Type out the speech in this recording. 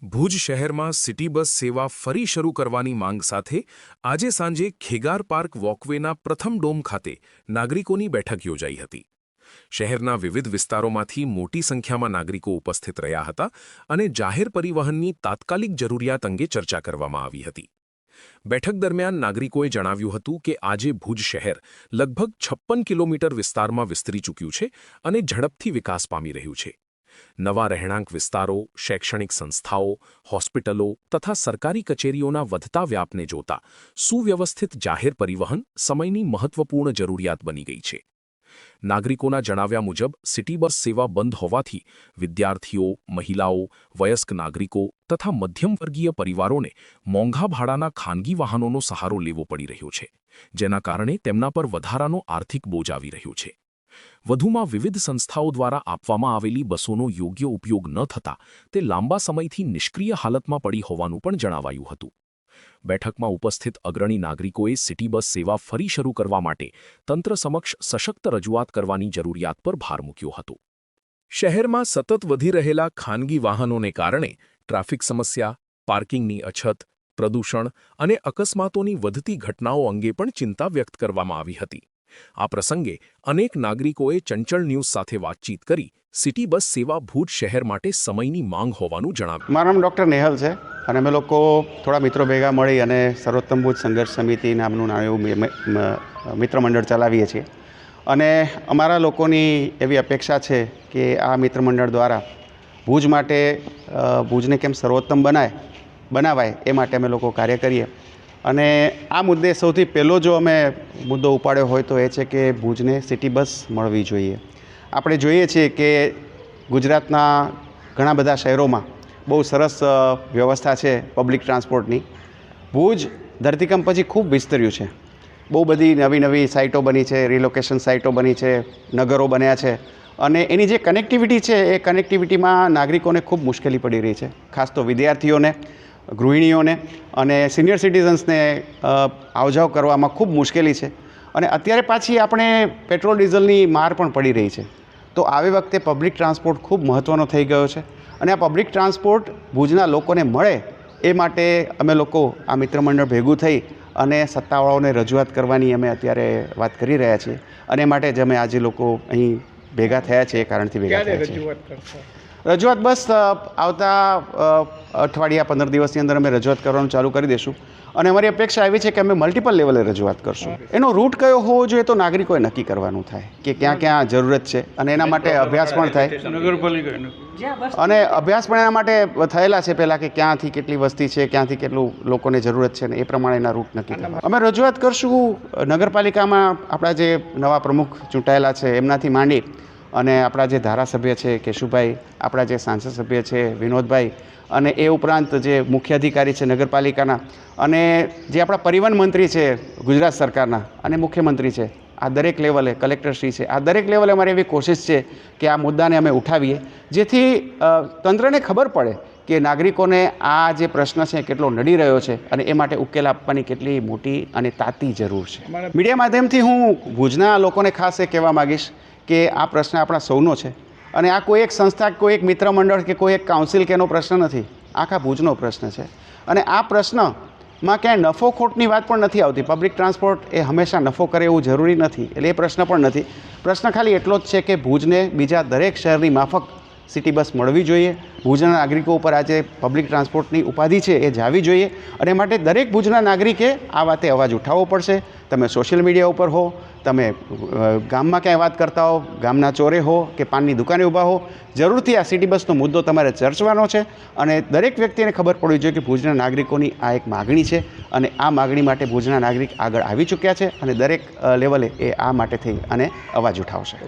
ભુજ શહેરમાં city bus સેવા ફરી શરૂ કરવાની માંગ સાથે આજે સાંજે ખેગાર પાર્ક વોકવેના પ્રથમ ડોમ ખાતે નાગરિકોની બેઠક યોજાઈ હતી। શહેરના વિવિધ વિસ્તારોમાંથી મોટી સંખ્યામાં નાગરિકો ઉપસ્થિત રહ્યા હતા અને જાહેર પરિવહનની તાત્કાલિક જરૂરિયાત અંગે ચર્ચા કરવામાં આવી હતી। બેઠક દરમિયાન નાગરિકોએ જણાવ્યું હતું કે આજે ભુજ શહેર લગભગ 56 કિલોમીટર વિસ્તારમાં વિસ્તરી ચૂક્યું છે અને ઝડપથી વિકાસ પામી રહ્યું છે। નવા રહેણાંક વિસ્તારો, શૈક્ષણિક સંસ્થાઓ, હોસ્પિટલો તથા સરકારી કચેરીઓના વધતા વ્યાપને જોતા સુવ્યવસ્થિત જાહેર પરિવહન સમયની મહત્વપૂર્ણ જરૂરિયાત બની ગઈ છે। નાગરિકોના જણાવ્યા મુજબ સિટી બસ સેવા બંધ હોવાથી વિદ્યાર્થીઓ, મહિલાઓ, વયસ્ક નાગરિકો તથા મધ્યમવર્ગીય પરિવારોને મોંઘા ભાડાના ખાનગી વાહનોનો સહારો લેવો પડી રહ્યો છે, જેના કારણે તેમના પર વધારાનો આર્થિક બોજ આવી રહ્યો છે। વધુમાં વિવિધ સંસ્થાઓ દ્વારા આપવામાં આવેલી બસોનો યોગ્ય ઉપયોગ ન થતા તે લાંબા સમયથી નિષ્ક્રિય હાલતમાં પડી હોવાનું પણ જણાવાયું હતું। બેઠકમાં ઉપસ્થિત અગ્રણી નાગરિકોએ સિટી બસ સેવા ફરી શરૂ કરવા માટે તંત્ર સમક્ષ સશક્ત રજૂઆત કરવાની જરૂરિયાત પર ભાર મૂક્યો હતો। શહેરમાં સતત વધી રહેલા ખાનગી વાહનોને કારણે ટ્રાફિક સમસ્યા, પાર્કિંગની અછત, પ્રદૂષણ અને અકસ્માતોની વધતી ઘટનાઓ અંગે પણ ચિંતા વ્યક્ત કરવામાં આવી હતી। આ પ્રસંગે અનેક નાગરિકોએ ચંચળ ન્યૂઝ સાથે વાતચીત કરી સિટી બસ સેવા ભુજ શહેર માટે સમયની માંગ હોવાનું જણાવ્યું। મારું નામ ડૉક્ટર નેહલ છે અને અમે લોકો થોડા મિત્રો ભેગા મળી અને સર્વોત્તમ ભુજ સંઘર્ષ સમિતિ નામનું એવું મિત્ર મંડળ ચલાવીએ છીએ અને અમારા લોકોની એવી અપેક્ષા છે કે આ મિત્ર મંડળ દ્વારા ભુજ માટે ભુજને કેમ સર્વોત્તમ બનાવાય એ માટે અમે લોકો કાર્ય કરીએ। અને આ મુદ્દે સૌથી પહેલો જો અમે મુદ્દો ઉપાડ્યો હોય તો એ છે કે ભુજને સિટી બસ મળવી જોઈએ। આપણે જોઈએ છીએ કે ગુજરાતના ઘણા બધા શહેરોમાં બહુ સરસ વ્યવસ્થા છે પબ્લિક ટ્રાન્સપોર્ટની। ભુજ ધરતીકંપ પછી ખૂબ વિસ્તર્યું છે, બહુ બધી નવી સાઇટો બની છે, રિલોકેશન સાઇટો બની છે, નગરો બન્યા છે અને એની જે કનેક્ટિવિટી છે એ કનેક્ટિવિટીમાં નાગરિકોને ખૂબ મુશ્કેલી પડી રહી છે, ખાસ તો વિદ્યાર્થીઓને, ગૃહિણીઓને અને સિનિયર સિટીઝન્સને આવજાવ કરવામાં ખૂબ મુશ્કેલી છે અને અત્યારે પાછી આપણે પેટ્રોલ ડીઝલની માર પણ પડી રહી છે। તો આવી વખતે પબ્લિક ટ્રાન્સપોર્ટ ખૂબ મહત્ત્વનો થઈ ગયો છે અને આ પબ્લિક ટ્રાન્સપોર્ટ ભુજના લોકોને મળે એ માટે અમે લોકો આ મિત્રમંડળ ભેગું થઈ અને સત્તાવાળાઓને રજૂઆત કરવાની અમે અત્યારે વાત કરી રહ્યા છીએ અને એ માટે જ અમે આજે લોકો અહીં ભેગા થયા છે એ કારણથી ભેગા થયા છીએ। રજૂઆત બસ આવતા અઠવાડિયા 15 દિવસની અંદર અમે રજૂઆત કરવાનું ચાલુ કરી દઈશું અને અમારી અપેક્ષા એવી છે કે અમે મલ્ટિપલ લેવલે રજૂઆત કરશું। એનો રૂટ કયો હોવો જોઈએ તો નાગરિકોએ નક્કી કરવાનું થાય કે ક્યાં ક્યાં જરૂરત છે અને એના માટે અભ્યાસ પણ થાય અને અભ્યાસ પણ એના માટે થયેલા છે પહેલાં કે ક્યાંથી કેટલી વસ્તી છે, ક્યાંથી કેટલું લોકોને જરૂરત છે ને એ પ્રમાણેના રૂટ નક્કી કરવા અમે રજૂઆત કરશું। નગરપાલિકામાં આપણા જે નવા પ્રમુખ ચૂંટાયેલા છે એમનાથી માંડી અને આપણા જે ધારાસભ્ય છે કેશુભાઈ, આપણા જે સાંસદ સભ્ય છે વિનોદભાઈ અને એ ઉપરાંત જે મુખ્ય અધિકારી છે નગરપાલિકાના અને જે આપણા પરિવહન મંત્રી છે ગુજરાત સરકારના અને મુખ્યમંત્રી છે, આ દરેક લેવલે કલેક્ટરશ્રી છે, આ દરેક લેવલે અમારી એવી કોશિશ છે કે આ મુદ્દાને અમે ઉઠાવીએ જેથી તંત્રને ખબર પડે કે નાગરિકોને આ જે પ્રશ્ન છે કેટલો નડી રહ્યો છે અને એ માટે ઉકેલ આપવાની કેટલી મોટી અને તાતી જરૂર છે। મીડિયા માધ્યમથી હું ભુજના લોકોને ખાસ એ કહેવા માગીશ કે આ પ્રશ્ન આપણા સૌનો છે અને આ કોઈ એક સંસ્થા, કોઈ એક મિત્ર મંડળ કે કોઈ એક કાઉન્સિલ કે એનો પ્રશ્ન નથી, આખા ભુજનો પ્રશ્ન છે અને આ પ્રશ્નમાં ક્યાંય નફો ખોટની વાત પણ નથી આવતી। પબ્લિક ટ્રાન્સપોર્ટ એ હંમેશા નફો કરે એવું જરૂરી નથી, એટલે એ પ્રશ્ન પણ નથી। પ્રશ્ન ખાલી એટલો જ છે કે ભુજને બીજા દરેક શહેરની માફક સિટી બસ મળવી જોઈએ। ભુજના નાગરિકો ઉપર આજે પબ્લિક ટ્રાન્સપોર્ટની ઉપાધિ છે એ જાવી જોઈએ અને માટે દરેક ભુજના નાગરિકે આ વાતે અવાજ ઉઠાવવો પડશે। તમે સોશિયલ મીડિયા ઉપર હો, તમે ગામમાં ક્યાંય વાત કરતા હો, ગામના ચોરે હો કે પાનની દુકાને ઊભા હો, જરૂરથી આ સિટી બસનો મુદ્દો તમારે ચર્ચવાનો છે અને દરેક વ્યક્તિને ખબર પડવી જોઈએ કે ભુજના નાગરિકોની આ એક માગણી છે અને આ માગણી માટે ભુજના નાગરિક આગળ આવી ચૂક્યા છે અને દરેક લેવલે એ આ માટે થઈ અને અવાજ ઉઠાવશે।